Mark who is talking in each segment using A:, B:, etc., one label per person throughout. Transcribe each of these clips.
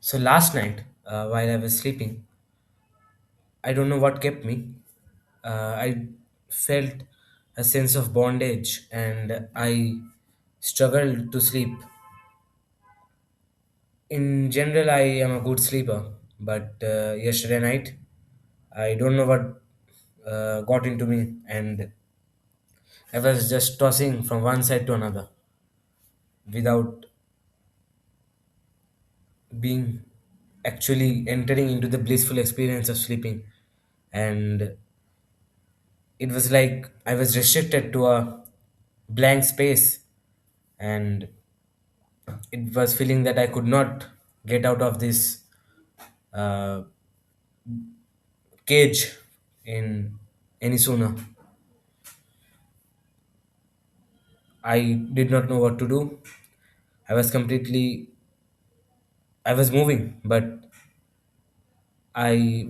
A: So last night, while I was sleeping, I don't know what kept me. I felt a sense of bondage and I struggled to sleep. In general, I am a good sleeper, but yesterday night, I don't know what got into me, and I was just tossing from one side to another without being actually entering into the blissful experience of sleeping. And it was like I was restricted to a blank space, and it was feeling that I could not get out of this uh, cage in any sooner. I did not know what to do. I was completely, I was moving, but I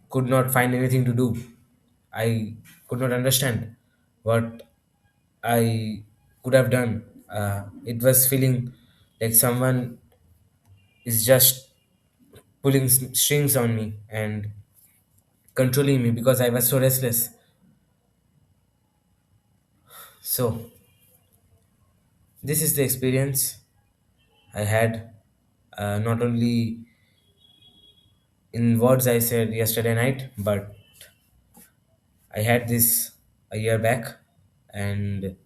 A: could not find anything to do. I could not understand what I could have done. It was feeling like someone is just pulling strings on me and controlling me because I was so restless. So, this is the experience I had, not only in words I said yesterday night, but I had this a year back, and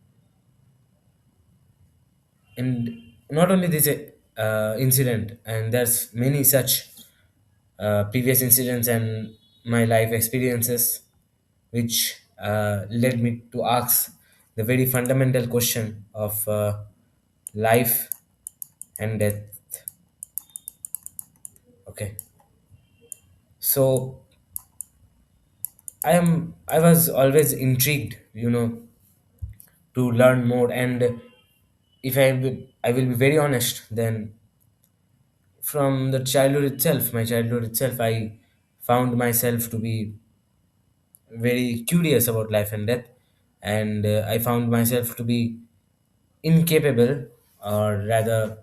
A: not only this incident, and there's many such previous incidents and my life experiences which led me to ask the very fundamental question of life and death. Okay, so I was always intrigued, to learn more. And if I will be very honest, then from the childhood itself, my childhood itself, I found myself to be very curious about life and death, and I found myself to be incapable, or rather,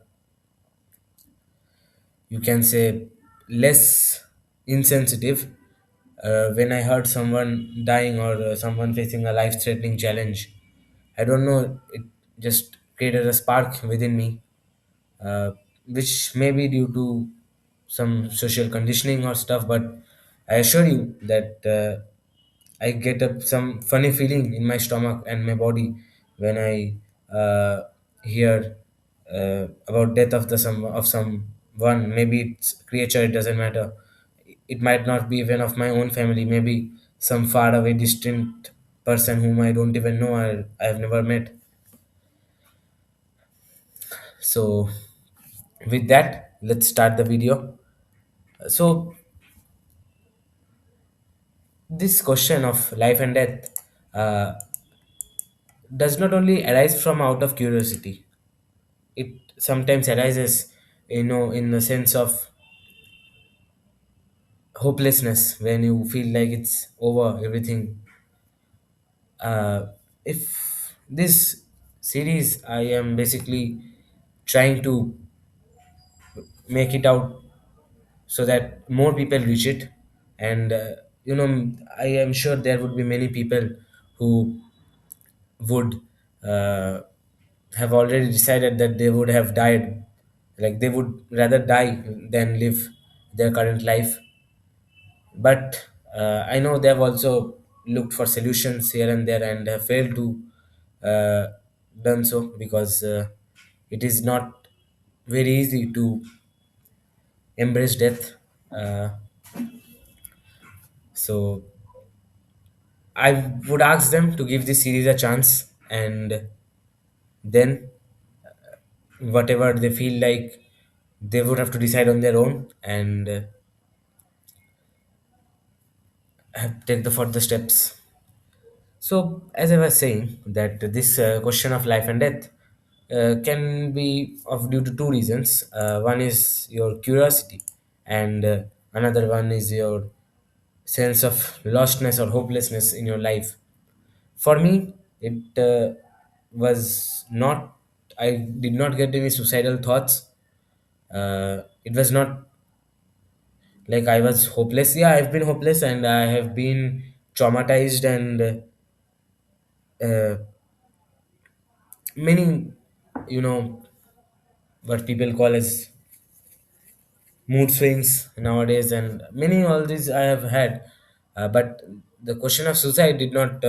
A: you can say less insensitive, when I heard someone dying or someone facing a life threatening challenge. I don't know, it just created a spark within me, uh, which may be due to some social conditioning or stuff, but I assure you that I get some funny feeling in my stomach and my body when I hear about death of someone. Maybe it's creature, it doesn't matter. It might not be even of my own family, maybe some far away distant person whom I don't even know, I have never met. So with that, let's start the video. So this question of life and death uh, does not only arise from out of curiosity. It sometimes arises, in the sense of hopelessness, when you feel like it's over everything. If this series, I am basically trying to make it out so that more people reach it. And I am sure there would be many people who would uh, have already decided that they would have died, like they would rather die than live their current life. But I know they have also looked for solutions here and there and have failed to uh, done so, because it is not very easy to embrace death. uh, so I would ask them to give this series a chance, and then whatever they feel like, they would have to decide on their own, and take the further steps. So, as I was saying, that this question of life and death can be of due to two reasons. One is your curiosity, and another one is your sense of lostness or hopelessness in your life. For me, it was not. I did not get any suicidal thoughts, It was not like I was hopeless. Yeah, I've been hopeless and I have been traumatized and uh, many, you know, what people call as mood swings nowadays, and many all these I have had. But the question of suicide did not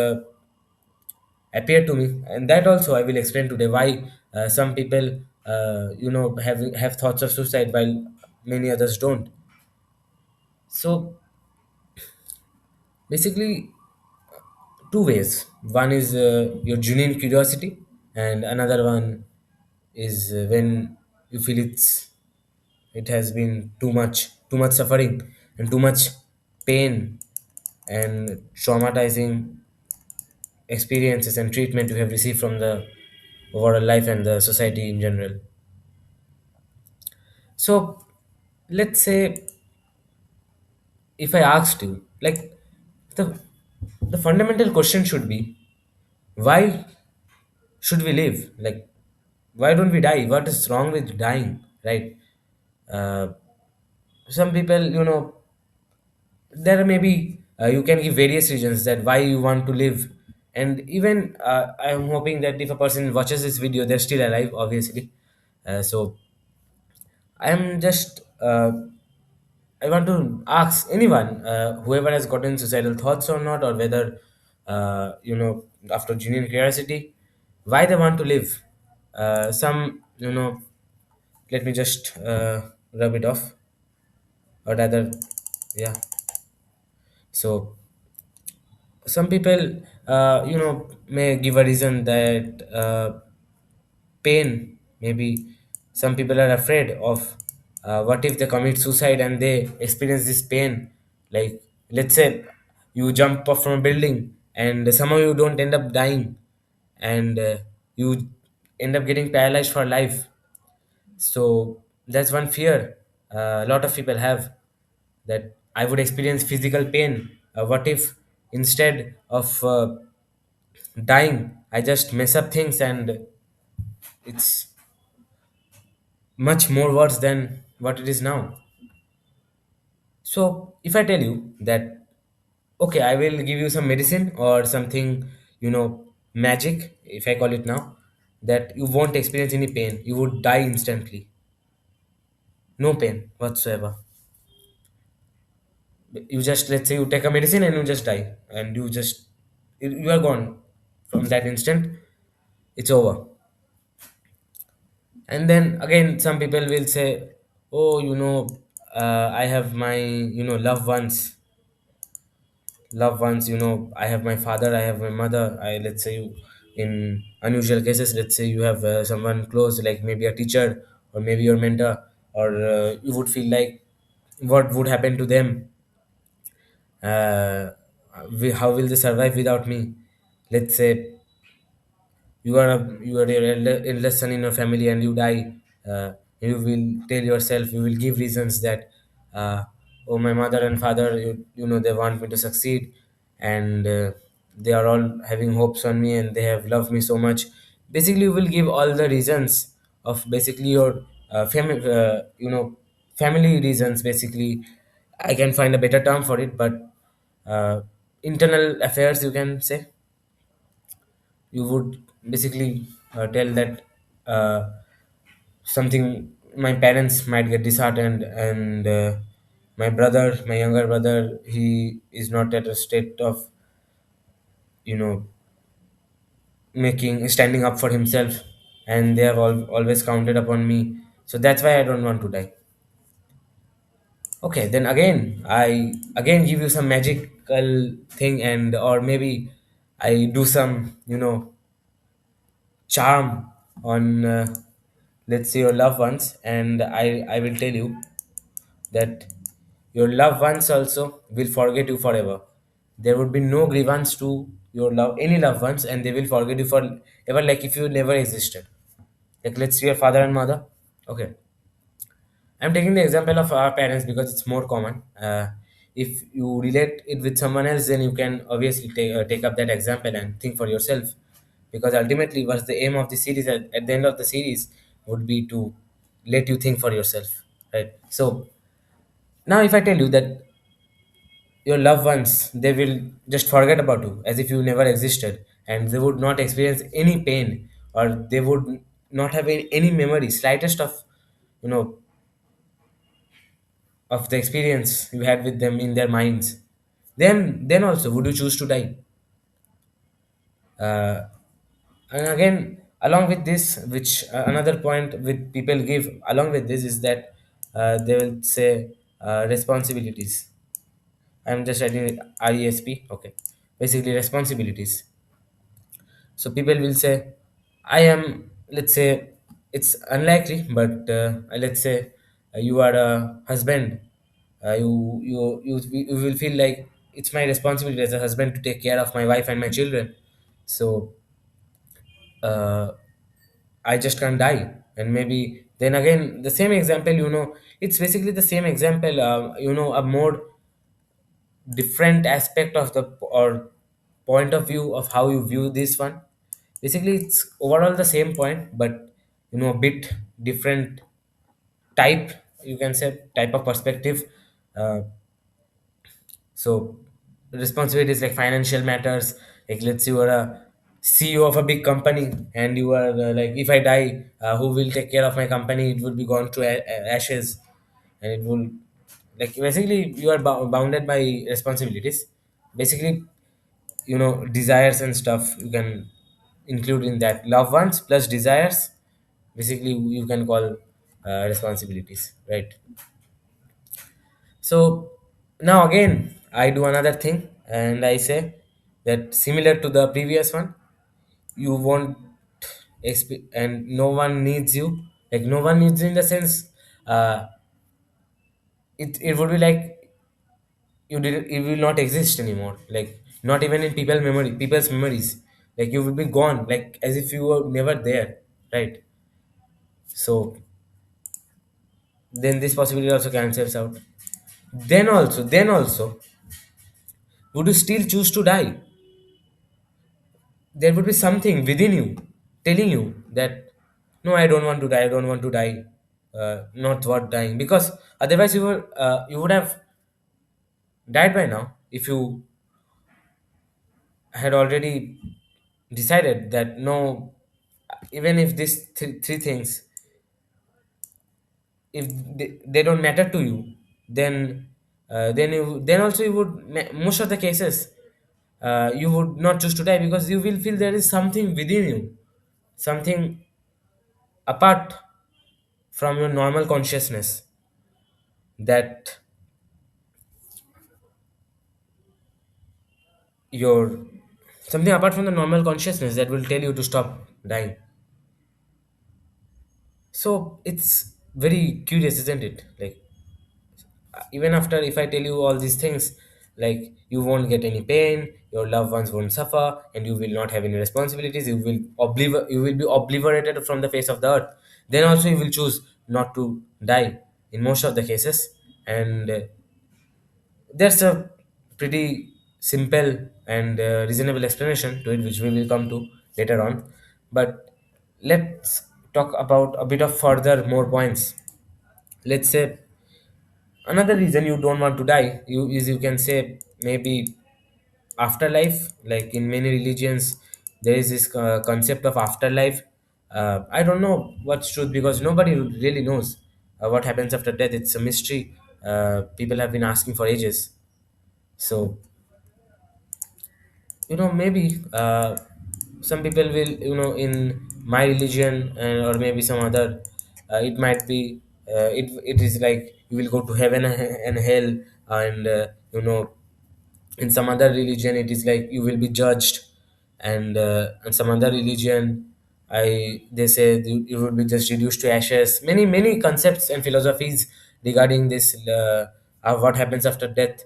A: appear to me, and that also I will explain today why some people, have thoughts of suicide while many others don't. So basically, two ways. One is your genuine curiosity, and another one is when you feel it has been too much suffering and too much pain and traumatizing experiences and treatment you have received from the overall life and the society in general. So let's say if I asked you, like, the the fundamental question should be, why should we live? Like, why don't we die? What is wrong with dying, right? uh, some people, there may be, you can give various reasons that why you want to live. And even I am hoping that if a person watches this video, they're still alive, obviously. So I am just I want to ask anyone, whoever has gotten suicidal thoughts or not, or whether after genuine curiosity, why they want to live. Some, let me just rub it off, or rather, yeah. So some people, may give a reason that pain. Maybe some people are afraid of, what if they commit suicide and they experience this pain. Like, let's say you jump off from a building and somehow you don't end up dying, and you end up getting paralyzed for life. So that's one fear a lot of people have, that I would experience physical pain. What if instead of dying, I just mess up things and it's much more worse than what it is now. So if I tell you that, okay, I will give you some medicine or something, magic, if I call it now, that you won't experience any pain, you would die instantly, no pain whatsoever. You just, let's say you take a medicine and you just die, and you are gone from that instant. It's over. And then again, some people will say, oh, I have my, loved ones, I have my father, I have my mother. I Let's say you, in unusual cases, let's say you have someone close, like maybe a teacher or maybe your mentor, or you would feel like, what would happen to them? uh, how will they survive without me? Let's say you are your eldest son in your family and you die. You will tell yourself, you will give reasons that, oh, my mother and father, they want me to succeed, and they are all having hopes on me and they have loved me so much. Basically, you will give all the reasons of basically your family reasons. Basically, I can find a better term for it, but uh, internal affairs, you can say. You would basically tell that, uh, something, my parents might get disheartened, and my younger brother, he is not at a state of, you know making standing up for himself, and they have always counted upon me. So that's why I don't want to die. Okay, then again, I again give you some magical thing, and or maybe I do some, charm on, let's say, your loved ones, and I will tell you that your loved ones also will forget you forever. There would be no grievance to your any loved ones, and they will forget you forever, like if you never existed. Like, let's say your father and mother. Okay, I'm taking the example of our parents because it's more common. If you relate it with someone else, then you can obviously take up that example and think for yourself. Because ultimately, what's the aim of the series, at the end of the series, would be to let you think for yourself, right? So now if I tell you that your loved ones, they will just forget about you as if you never existed, and they would not experience any pain, or they would not have any memory, slightest of, you know, of the experience you had with them in their minds, then also would you choose to die? uh, and again, along with this, which another point with people give along with this is that they will say responsibilities. I'm just writing it RESP. Okay, basically responsibilities. So people will say, I am. Let's say it's unlikely, but let's say you are a husband. You will feel like it's my responsibility as a husband to take care of my wife and my children. So uh, I just can't die. And maybe then again, the same example, it's basically the same example, a more different aspect of the or point of view of how you view this one. Basically, it's overall the same point, but a bit different type, you can say, type of perspective. Uh, so responsibilities like financial matters, like let's say you are a CEO of a big company, and you are like, if I die, who will take care of my company? It will be gone to ashes, and it will, like, basically you are bounded by responsibilities. Basically, desires and stuff you can include in that. Loved ones plus desires, basically you can call responsibilities, right? So now again, I do another thing and I say that similar to the previous one, you won't and no one needs you. Like no one needs you in the sense, uh, it would be like you will not exist anymore. Like not even in people's memories. Like you will be gone, like as if you were never there, right? So then this possibility also cancels out. Then also, would you still choose to die? There would be something within you telling you that no, I don't want to die, I don't want to die. Not worth dying, because otherwise you would have died by now if you had already decided that no, even if these three things, if they don't matter to you, then also you would most of the cases you would not choose to die, because you will feel there is something within you, something apart from your normal consciousness, that your something apart from the normal consciousness that will tell you to stop dying. So it's very curious, isn't it? Like even after, if I tell you all these things, like you won't get any pain, your loved ones won't suffer, and you will not have any responsibilities, you will be obliterated from the face of the earth, then also you will choose not to die in most of the cases. And there's a pretty simple and reasonable explanation to it, which we will come to later on. But let's talk about a bit of further more points. Let's say another reason you don't want to die, you can say maybe afterlife. Like in many religions, there is this concept of afterlife. I don't know what's truth, because nobody really knows what happens after death. It's a mystery people have been asking for ages. So maybe some people will, in my religion, or maybe some other, it might be, it is like you will go to heaven and hell. And in some other religion it is like you will be judged. And in some other religion, they say you will be just reduced to ashes. Many concepts and philosophies regarding this, what happens after death,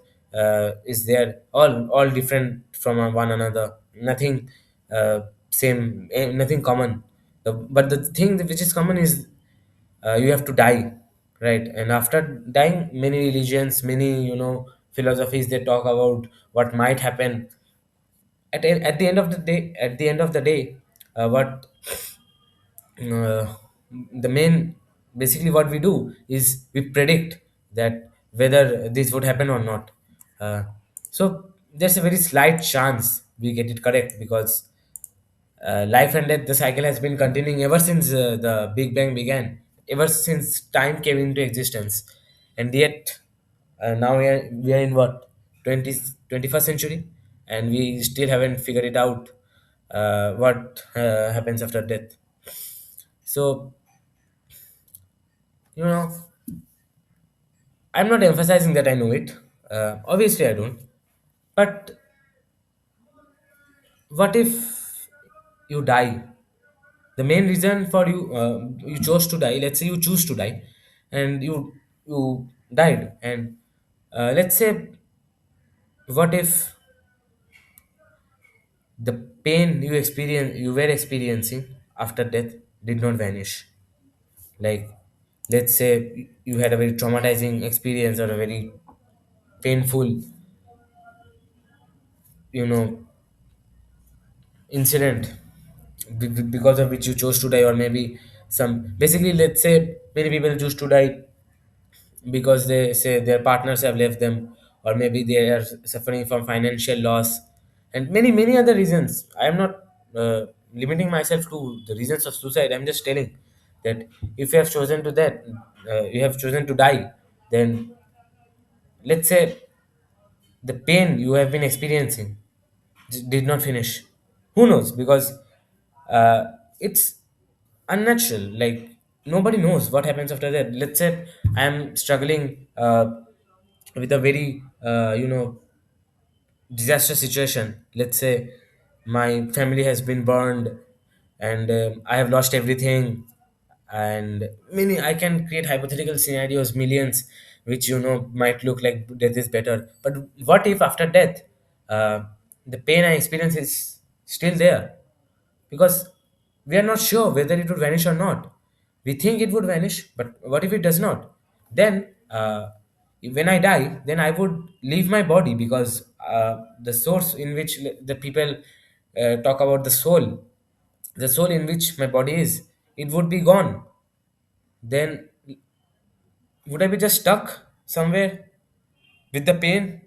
A: is there, all different from one another. Nothing same, nothing common. But the thing which is common is you have to die, right? And after dying, many religions, many philosophies, they talk about what might happen at the end of the day. What uh, the main basically what we do is we predict that whether this would happen or not. So there's a very slight chance we get it correct, because life and death, the cycle has been continuing ever since the Big Bang began, ever since time came into existence. And yet, now we are in what, 21st century, and we still haven't figured it out what happens after death. So, you know, I'm not emphasizing that I know it. Obviously, I don't. But what if you die? The main reason for you chose to die. Let's say you choose to die, and you died. And let's say, what if the pain you were experiencing after death did not vanish? Like, let's say you had a very traumatizing experience, or a very painful, you know, incident because of which you chose to die. Or maybe some, basically, let's say many people choose to die because they say their partners have left them, or maybe they are suffering from financial loss, and many other reasons. I am not limiting myself to the reasons of suicide. I'm just telling that if you have chosen to that, you have chosen to die, then let's say the pain you have been experiencing did not finish. Who knows? Because uh, it's unnatural. Like, nobody knows what happens after that. Let's say I am struggling with a very disaster situation. Let's say my family has been burned, and I have lost everything. And many, I can create hypothetical scenarios, millions, which might look like death is better. But what if after death, uh, the pain I experience is still there? Because we are not sure whether it would vanish or not. We think it would vanish, but what if it does not? Then, when I die, then I would leave my body, because the source in which the people talk about the soul in which my body is, it would be gone. Then, would I be just stuck somewhere with the pain?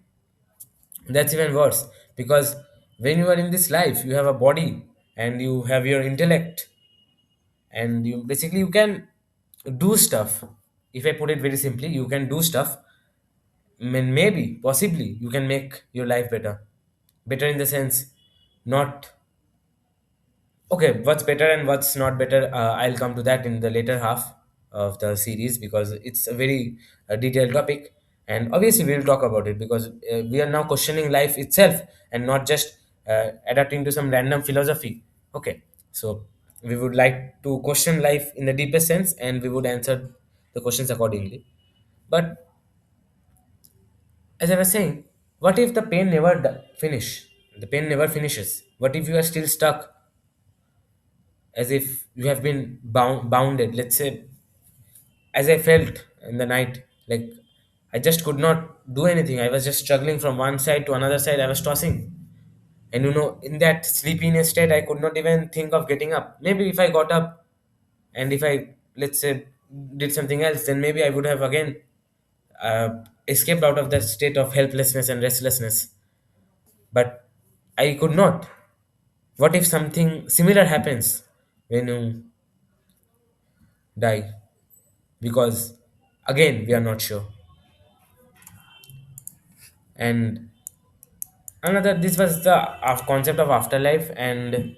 A: That's even worse, because when you are in this life, you have a body and you have your intellect, and you can do stuff. If I put it very simply, you can do stuff. Maybe, possibly, you can make your life better. Better in the sense, not okay. What's better and what's not better, I'll come to that in the later half of the series, because it's a very detailed topic. And obviously we'll talk about it, because we are now questioning life itself, and not just adapting to some random philosophy. Okay, so we would like to question life in the deepest sense, and we would answer the questions accordingly. But as I was saying, what if the pain never finish? The pain never finishes. What if you are still stuck, as if you have been bounded? Let's say, as I felt in the night, like, I just could not do anything. I was just struggling from one side to another side. I was tossing. And in that sleepiness state, I could not even think of getting up. Maybe if I got up, and if I, let's say, did something else, then maybe I would have again escaped out of that state of helplessness and restlessness. But I could not. What if something similar happens when you die? Because again, we are not sure. And another, this was the concept of afterlife. And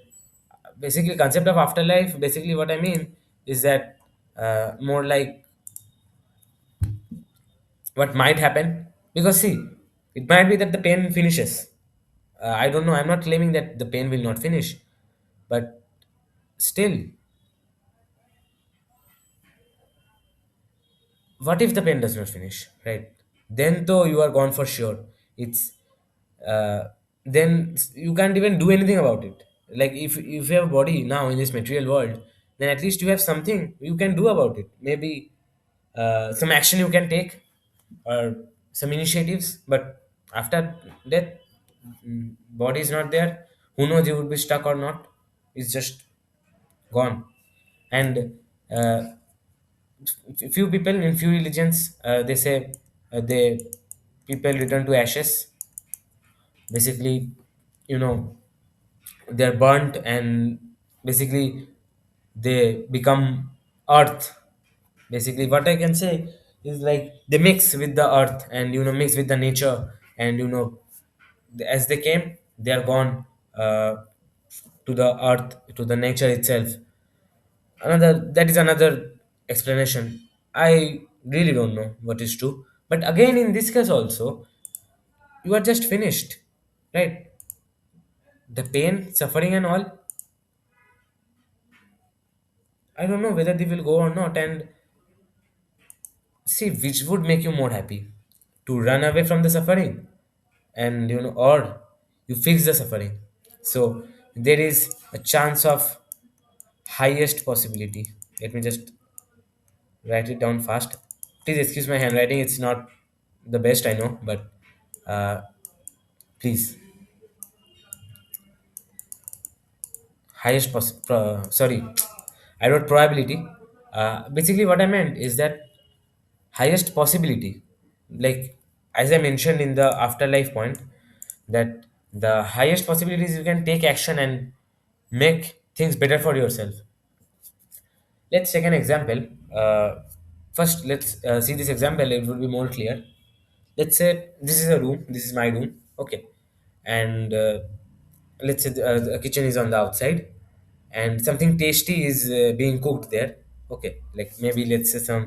A: basically, concept of afterlife, basically what I mean is that more like what might happen. Because see, it might be that the pain finishes. I don't know, I'm not claiming that the pain will not finish, but still, what if the pain does not finish, right? Then though you are gone for sure. It's uh, then you can't even do anything about it. Like, if you have a body now in this material world, then at least you have something you can do about it. Maybe some action you can take, or some initiatives. But after death, body is not there. Who knows, you would be stuck or not. It's just gone. And uh, few people in few religions, they say they people return to ashes. Basically, you know, they're burnt and basically they become earth. Basically, what I can say is like they mix with the earth and mix with the nature, and as they came, they are gone to the earth, to the nature itself. Another That is another explanation. I really don't know what is true, but again in this case also, you are just finished, right? The pain, suffering, and all, I don't know whether they will go or not. And see, which would make you more happy, to run away from the suffering, and or you fix the suffering. So there is a chance of highest possibility. Let me just write it down fast. Please excuse my handwriting, it's not the best, I know, but uh, please. Sorry, I wrote probability. Basically what I meant is that highest possibility, like as I mentioned in the afterlife point, that the highest possibility is you can take action and make things better for yourself. Let's take an example. First, let's see this example, it will be more clear. Let's say this is a room, this is my room, okay, and let's say the kitchen is on the outside, and something tasty is being cooked there, okay, like maybe let's say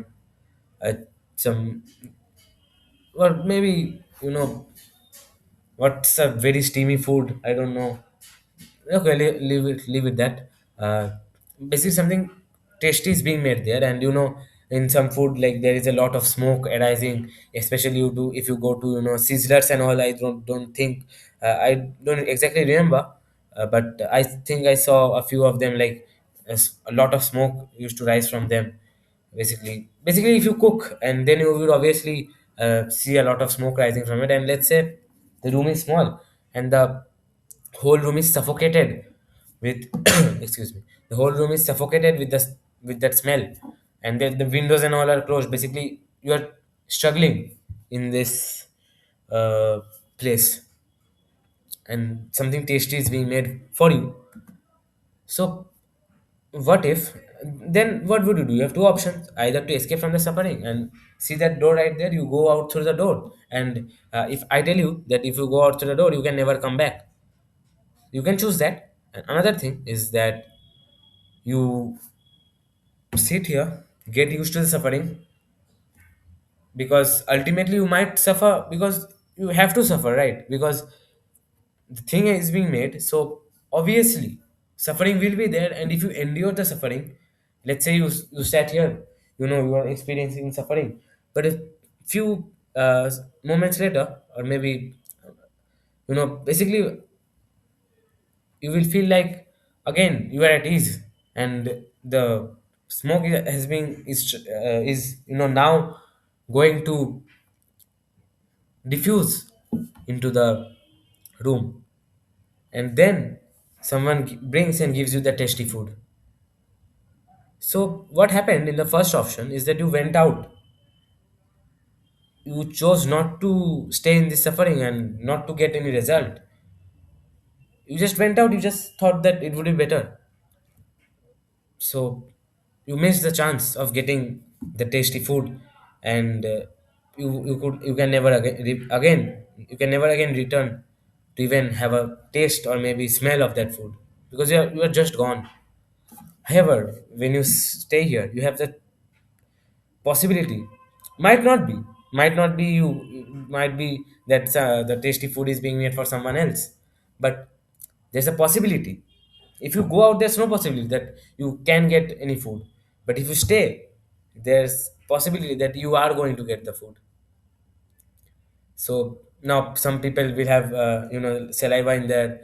A: uh, some, or maybe what's a very steamy food, I don't know. Okay, leave it that. Uh, Basically, something tasty is being made there, and in some food, like there is a lot of smoke arising. Especially you do if you go to Sizzlers and all. I don't think I don't exactly remember, but I think I saw a few of them. Like a lot of smoke used to rise from them. Basically, if you cook and then you will obviously see a lot of smoke rising from it. And let's say the room is small and the whole room is suffocated with excuse me, the whole room is suffocated with with that smell, and the windows and all are closed. Basically you are struggling in this uh, place, and something tasty is being made for you. So what if, then what would you do? You have two options: either to escape from the suffering and see that door right there, you go out through the door. And if I tell you that if you go out through the door you can never come back, you can choose that. And another thing is that you sit here, get used to the suffering, because ultimately you might suffer, because you have to suffer, right? Because the thing is being made, so obviously suffering will be there. And if you endure the suffering, let's say you sat here, you are experiencing suffering, but a few moments later, or maybe basically you will feel like again you are at ease, and the smoke has been is now going to diffuse into the room, and then someone brings and gives you the tasty food. So what happened in the first option is that you went out, you chose not to stay in this suffering and not to get any result. You just went out, you just thought that it would be better. So you miss the chance of getting the tasty food, and you can never again you can never again return to even have a taste or maybe smell of that food, because you are just gone. However, when you stay here, you have the possibility. Might not be you, might be that the tasty food is being made for someone else, but there's a possibility. If you go out, there's no possibility that you can get any food, but if you stay, there's possibility that you are going to get the food. So now some people will have saliva in their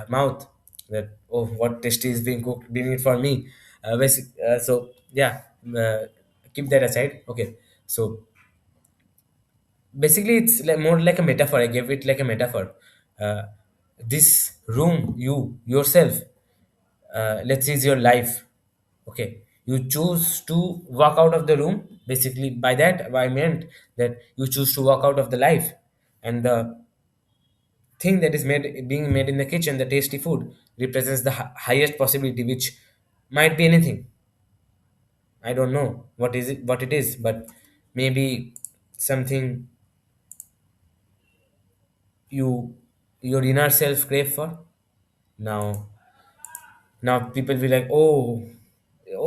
A: mouth, that, oh, what tasty is being cooked, being it for me. So yeah, uh, keep that aside, okay. So basically it's like more like a metaphor, I gave it like a metaphor. uh, this room, you yourself, let's say is your life, okay. You choose to walk out of the room. Basically, by that I meant that you choose to walk out of the life, and the thing that is made being made in the kitchen, the tasty food, represents the highest possibility, which might be anything. I don't know what it is, but maybe something you your inner self crave for. Now, people will like, oh,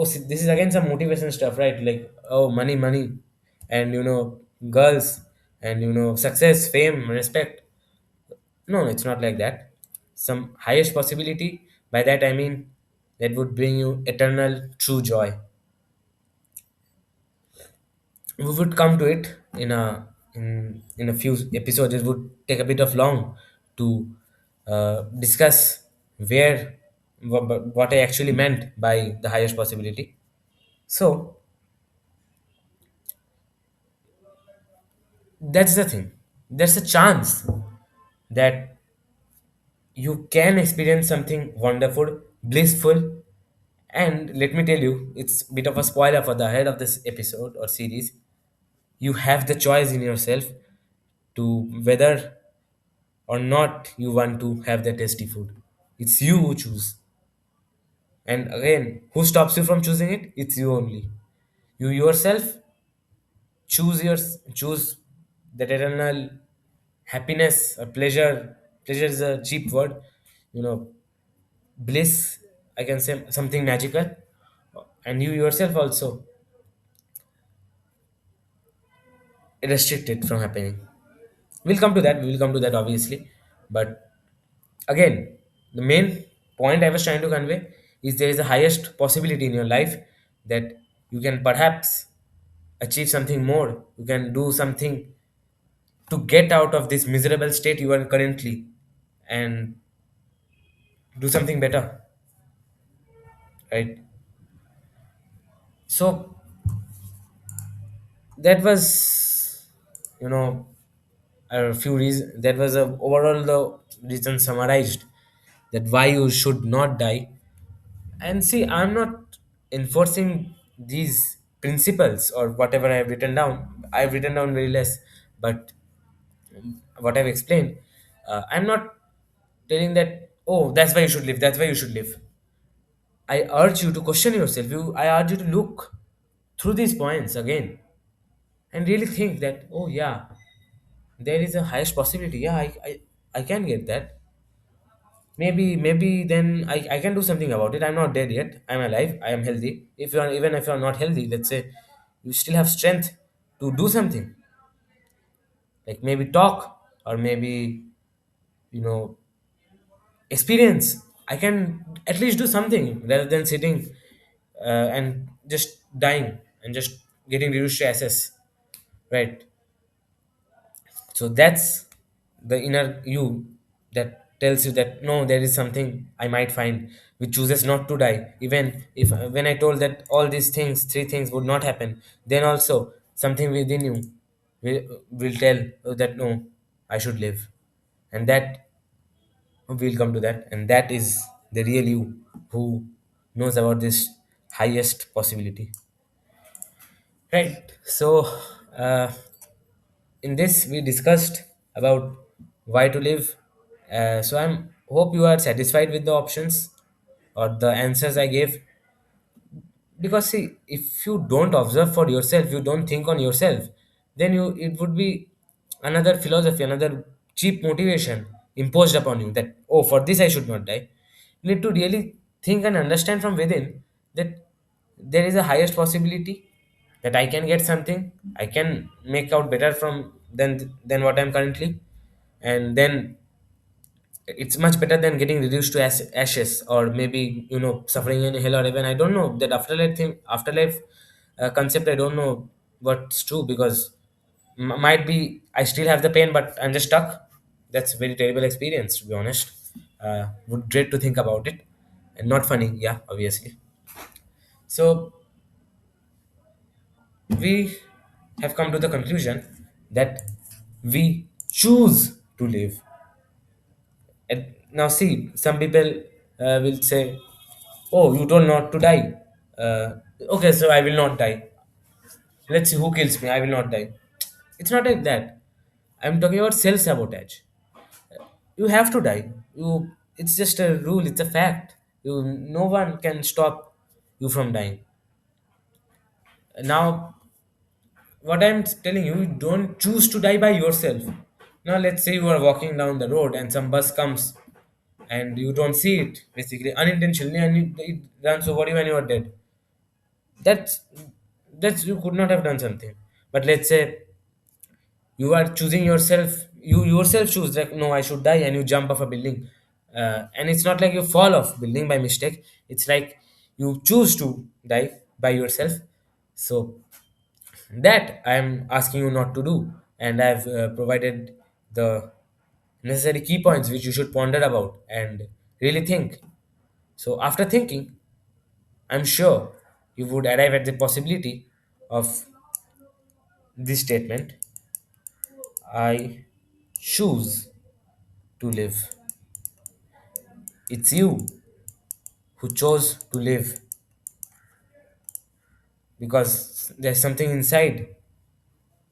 A: see, this is again some motivation stuff, right? Like, oh, money, money, and girls, and success, fame, respect. No, it's not like that. Some highest possibility. By that I mean that would bring you eternal true joy. We would come to it in a few episodes. It would take a bit of long to discuss where what I actually meant by the highest possibility. So that's the thing. There's a chance that you can experience something wonderful, blissful, and let me tell you, it's a bit of a spoiler for the head of this episode or series. You have the choice in yourself to whether or not you want to have the tasty food. It's you who choose. And again, who stops you from choosing it? It's you only. You yourself choose that eternal happiness or pleasure. Pleasure is a cheap word. You know, bliss, I can say something magical. And you yourself also restrict it from happening. We'll come to that. We will come to that obviously. But again, the main point I was trying to convey is there is a highest possibility in your life that you can perhaps achieve something more. You can do something to get out of this miserable state you are currently and do something better, right? So that was, you know, a few reasons. That was a overall the reason summarized that why you should not die. And see, I'm not enforcing these principles or whatever I have written down. I've written down very less, but what I've explained, I'm not telling that, oh, that's why you should live, that's why you should live. I urge you to question yourself. I urge you to look through these points again and really think that, oh, yeah, there is a highest possibility. Yeah, I can get that. Maybe then I can do something about it. I'm not dead yet. I'm alive. I am healthy. If you're even if you're not healthy, let's say you still have strength to do something. Like maybe talk or maybe you know experience. I can at least do something rather than sitting and just dying and just getting reduced to SS. Right. So that's the inner you that tells you that no, there is something I might find which chooses not to die. Even if when I told that all these things, three things would not happen, then also something within you will tell that no, I should live. And that we'll come to that. And that is the real you who knows about this highest possibility. Right. So, uh, in this we discussed about why to live. So I'm hope you are satisfied with the options or the answers I gave, because see, if you don't observe for yourself, you don't think on yourself, then you it would be another philosophy, another cheap motivation imposed upon you that, oh, for this I should not die. You need to really think and understand from within that there is a highest possibility that I can get something, I can make out better from than what I'm currently, and then it's much better than getting reduced to ashes, or maybe suffering in hell or heaven. I don't know that afterlife concept. I don't know what's true, because might be I still have the pain but I'm just stuck. That's a very terrible experience, to be honest. Would dread to think about it, and not funny, yeah, obviously. So we have come to the conclusion that we choose to live. And now, see, some people will say, "Oh, you told not to die. Okay, so I will not die. Let's see who kills me. I will not die. It's not like that. I'm talking about self sabotage. You have to die. You. It's just a rule. It's a fact. You. No one can stop you from dying. Now, what I'm telling you, you don't choose to die by yourself. Now, let's say you are walking down the road and some bus comes and you don't see it, basically unintentionally, and it runs over you and you are dead. That's that's you could not have done something. But let's say you are choosing yourself, you yourself choose like, no, I should die, and you jump off a building. And it's not like you fall off building by mistake. It's like you choose to die by yourself. So that I am asking you not to do, and I've provided the necessary key points which you should ponder about and really think. So after thinking, I'm sure you would arrive at the possibility of this statement: I choose to live. It's you who chose to live because there's something inside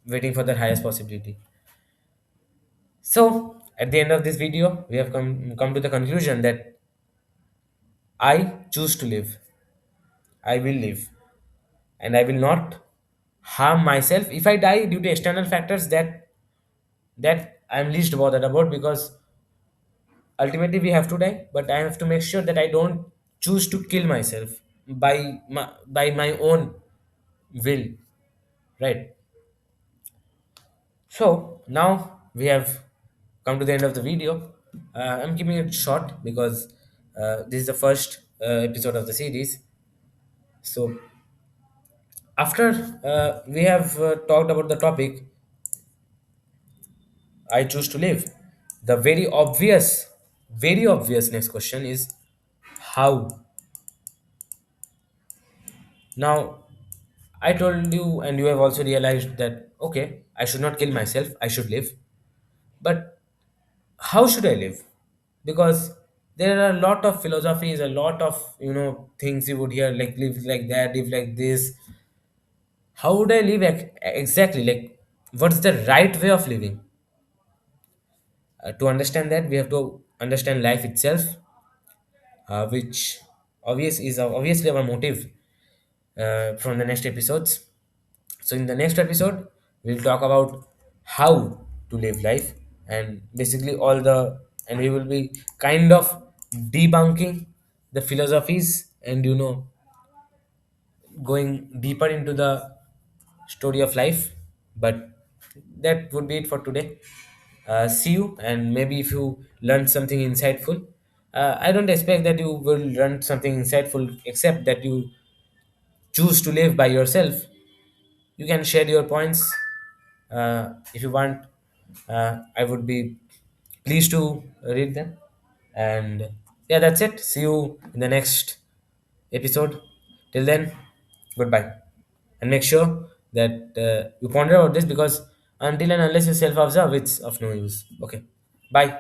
A: waiting for the highest possibility. So, at the end of this video, we have come to the conclusion that I choose to live. I will live. And I will not harm myself if I die due to external factors that I'm least bothered about, because ultimately we have to die, but I have to make sure that I don't choose to kill myself by my own will, right? So now we have come to the end of the video. I'm keeping it short because this is the first episode of the series. So after we have talked about the topic, I choose to live. The very obvious next question is how. Now, I told you, and you have also realized that okay, I should not kill myself, I should live. But how should I live? Because there are a lot of philosophies, a lot of things you would hear, like live like that, live like this. How would I live exactly? Like, what's the right way of living? To understand that, we have to understand life itself, which obviously our motive from the next episodes. So in the next episode, we'll talk about how to live life, and basically all the and we will be kind of debunking the philosophies, and going deeper into the story of life. But that would be it for today. See you, and maybe if you learned something insightful, I don't expect that you will learn something insightful, except that you choose to live by yourself. You can share your points if you want. I would be pleased to read them. And yeah, that's it. See you in the next episode. Till then, goodbye. And make sure that you ponder about this, because until and unless you self observe, it's of no use. Okay. Bye.